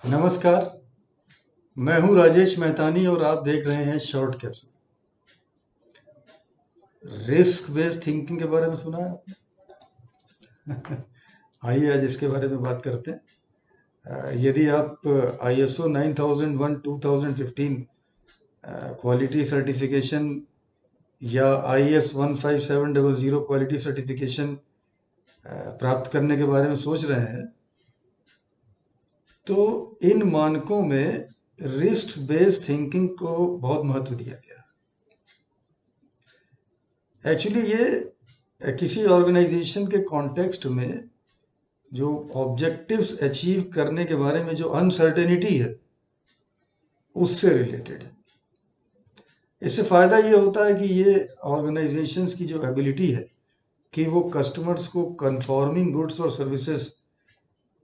नमस्कार, मैं हूं राजेश मेहतानी और आप देख रहे हैं short capsule. Risk based thinking के बारे में सुना है आपने? आइए आज इसके बारे में बात करते हैं। यदि आप ISO 9001 2015 क्वालिटी सर्टिफिकेशन या IS 15700 क्वालिटी सर्टिफिकेशन प्राप्त करने के बारे में सोच रहे हैं, तो इन मानकों में रिस्क बेस्ड थिंकिंग को बहुत महत्व दिया गया। एक्चुअली ये किसी ऑर्गेनाइजेशन के कॉन्टेक्स्ट में जो ऑब्जेक्टिव्स अचीव करने के बारे में जो अनसर्टेनिटी है उससे रिलेटेड है। इससे फायदा ये होता है कि ये ऑर्गेनाइजेशंस की जो एबिलिटी है कि वो कस्टमर्स को कंफॉर्मिंग गुड्स और सर्विसेज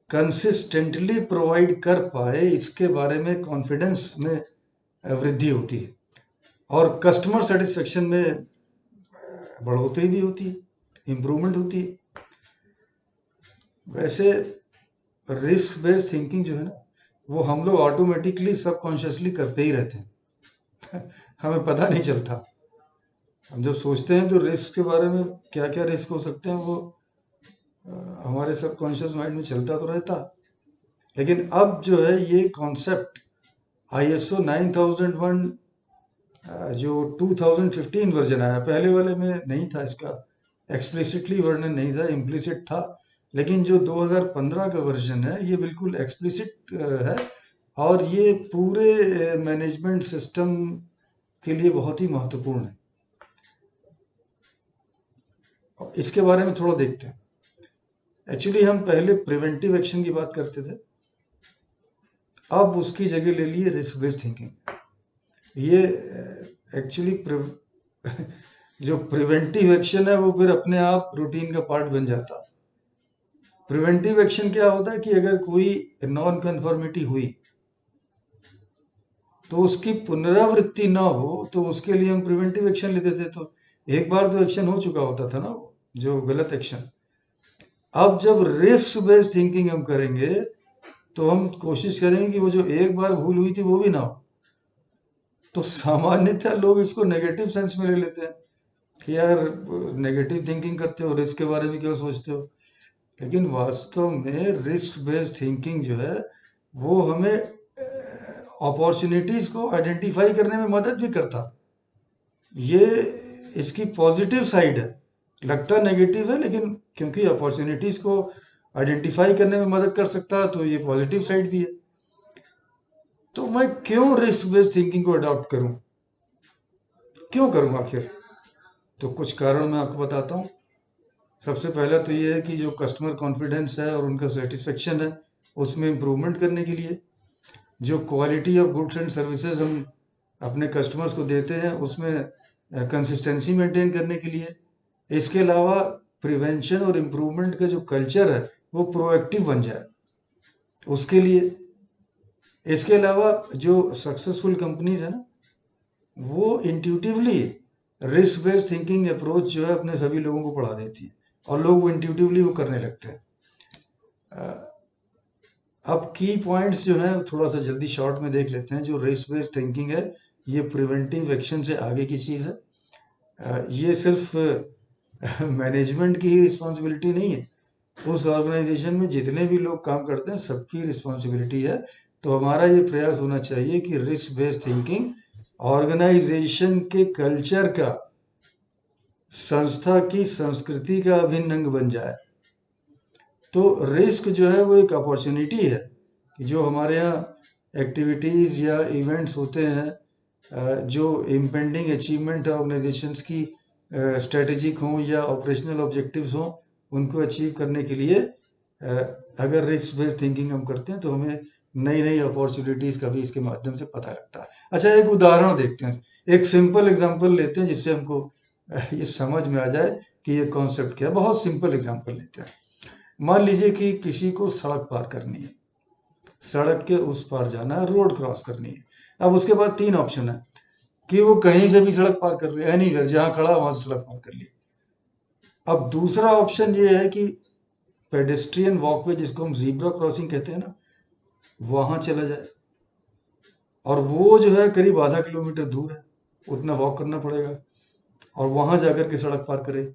कंसिस्टेंटली प्रोवाइड कर पाए, इसके बारे में कॉन्फिडेंस में वृद्धि होती है और कस्टमर सेटिस्फेक्शन में बढ़ोतरी भी होती है, इम्प्रूवमेंट होती है। वैसे रिस्क बेस्ड थिंकिंग जो है ना, वो हम लोग ऑटोमेटिकली सबकॉन्शियसली करते ही रहते हैं। हमें पता नहीं चलता। हम जब सोचते हैं तो रिस्क के बारे में क्या क्या रिस्क हो सकते हैं वो हमारे सबकॉन्शियस माइंड में चलता तो रहता। लेकिन अब जो है ये कॉन्सेप्ट ISO 9001 जो 2015 वर्जन आया, पहले वाले में नहीं था, इसका एक्सप्लिसिटली वर्णन नहीं था, इम्प्लिसिट था। लेकिन जो 2015 का वर्जन है ये बिल्कुल एक्सप्लिसिट है और ये पूरे मैनेजमेंट सिस्टम के लिए बहुत ही महत्वपूर्ण है। इसके बारे में थोड़ा देखते हैं। एक्चुअली हम पहले प्रिवेंटिव एक्शन की बात करते थे, अब उसकी जगह ले लिए रिस्क बेस्ड थिंकिंग। ये एक्चुअली जो प्रिवेंटिव एक्शन है वो फिर अपने आप रूटीन का पार्ट बन जाता। प्रिवेंटिव एक्शन क्या होता है कि अगर कोई नॉन कन्फर्मिटी हुई तो उसकी पुनरावृत्ति ना हो, तो उसके लिए हम प्रिवेंटिव एक्शन लेते थे। तो एक बार तो एक्शन हो चुका होता था ना, वो जो गलत एक्शन। अब जब रिस्क बेस्ड थिंकिंग हम करेंगे तो हम कोशिश करेंगे कि वो जो एक बार भूल हुई थी वो भी ना हो। तो सामान्यतः लोग इसको नेगेटिव सेंस में ले लेते हैं कि यार नेगेटिव थिंकिंग करते हो, रिस्क के बारे में क्यों सोचते हो। लेकिन वास्तव में रिस्क बेस्ड थिंकिंग जो है वो हमें अपॉर्चुनिटीज को आइडेंटिफाई करने में मदद भी करता। ये इसकी पॉजिटिव साइड है। लगता नेगेटिव है, लेकिन क्योंकि अपॉर्चुनिटीज को आइडेंटिफाई करने में मदद कर सकता है तो ये पॉजिटिव साइड भी है। तो मैं क्यों रिस्क बेस्ड थिंकिंग को अडॉप्ट करूं, क्यों करूं आखिर? तो कुछ कारण मैं आपको बताता हूं। सबसे पहला तो ये है कि जो कस्टमर कॉन्फिडेंस है और उनका सेटिस्फेक्शन है उसमें इम्प्रूवमेंट करने के लिए, जो quality of goods and services हम अपने कस्टमर्स को देते हैं उसमें कंसिस्टेंसी मेंटेन करने के लिए। इसके अलावा प्रिवेंशन और इम्प्रूवमेंट का जो कल्चर है वो प्रोएक्टिव बन जाए उसके लिए। इसके अलावा जो सक्सेसफुल कंपनीज है ना, वो intuitively risk based thinking approach जो है अपने सभी लोगों को पढ़ा देती है और लोग वो इंट्यूटिवली वो करने लगते हैं। अब की पॉइंट्स जो है थोड़ा सा जल्दी शॉर्ट में देख लेते हैं। जो रिस्क बेस्ड थिंकिंग है ये प्रिवेंटिव एक्शन से आगे की चीज़ है। ये सिर्फ मैनेजमेंट की ही रिस्पॉन्सिबिलिटी नहीं है, उस ऑर्गेनाइजेशन में जितने भी लोग काम करते हैं सबकी रिस्पॉन्सिबिलिटी है। तो हमारा ये प्रयास होना चाहिए कि रिस्क बेस्ड थिंकिंग ऑर्गेनाइजेशन के कल्चर का, संस्था की संस्कृति का अभिन्न अंग बन जाए। तो रिस्क जो है वो एक अपॉर्चुनिटी है कि जो हमारे यहाँ एक्टिविटीज़ या इवेंट्स होते हैं जो इम्पेंडिंग अचीवमेंट ऑर्गेनाइजेशंस की स्ट्रेटेजिक हों या ऑपरेशनल ऑब्जेक्टिव्स हों, उनको अचीव करने के लिए अगर रिस्क बेस्ड थिंकिंग हम करते हैं तो हमें नई नई अपॉर्चुनिटीज़ का भी इसके माध्यम से पता लगता है। अच्छा, एक उदाहरण देखते हैं, एक सिंपल एग्जांपल लेते हैं जिससे हमको ये समझ में आ जाए कि ये कॉन्सेप्ट क्या है। बहुत सिंपल एग्जांपल लेते हैं। मान लीजिए कि किसी को सड़क पार करनी है, सड़क के उस पार जाना है, रोड क्रॉस करनी है। अब उसके बाद तीन ऑप्शन है कि वो कहीं से भी सड़क पार कर ले, एनी घर, जहां खड़ा वहां से सड़क पार कर ली। अब दूसरा ऑप्शन ये है कि पेडेस्ट्रियन वॉकवे, जिसको हम जीब्रा क्रॉसिंग कहते हैं ना, वहां चला जाए, और वो जो है करीब आधा किलोमीटर दूर है, उतना वॉक करना पड़ेगा, और वहां जाकर के सड़क पार करे।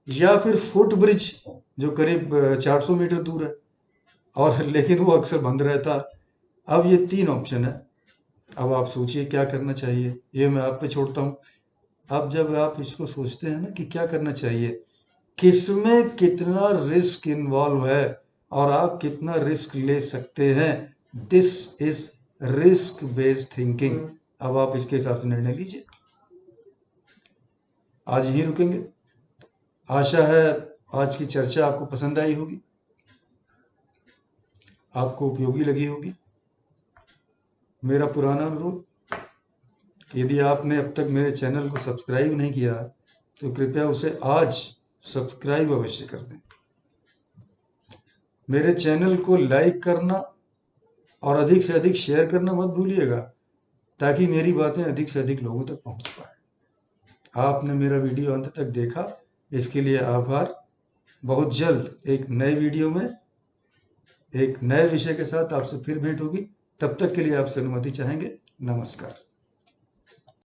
या फिर फुट ब्रिज जो करीब 400 मीटर दूर है, और लेकिन वो अक्सर बंद रहता है। अब ये 3 ऑप्शन है, अब आप सोचिए क्या करना चाहिए, ये मैं आप पे छोड़ता हूँ। अब जब आप इसको सोचते हैं ना कि क्या करना चाहिए, किसमें कितना रिस्क इन्वॉल्व है और आप कितना रिस्क ले सकते हैं, this is risk based thinking. अब आप इसके हिसाब से निर्णय लीजिए। आज यही रुकेंगे। आशा है आज की चर्चा आपको पसंद आई होगी, आपको उपयोगी लगी होगी। मेरा पुराना अनुरोध, यदि आपने अब तक मेरे चैनल को सब्सक्राइब नहीं किया तो कृपया उसे आज सब्सक्राइब अवश्य कर दें। मेरे चैनल को लाइक करना और अधिक से अधिक शेयर करना मत भूलिएगा, ताकि मेरी बातें अधिक से अधिक लोगों तक पहुंच पाए। आपने मेरा वीडियो अंत तक देखा, इसके लिए आभार। बहुत जल्द एक नए वीडियो में एक नए विषय के साथ आपसे फिर भेंट होगी। तब तक के लिए आपसे अनुमति चाहेंगे। नमस्कार।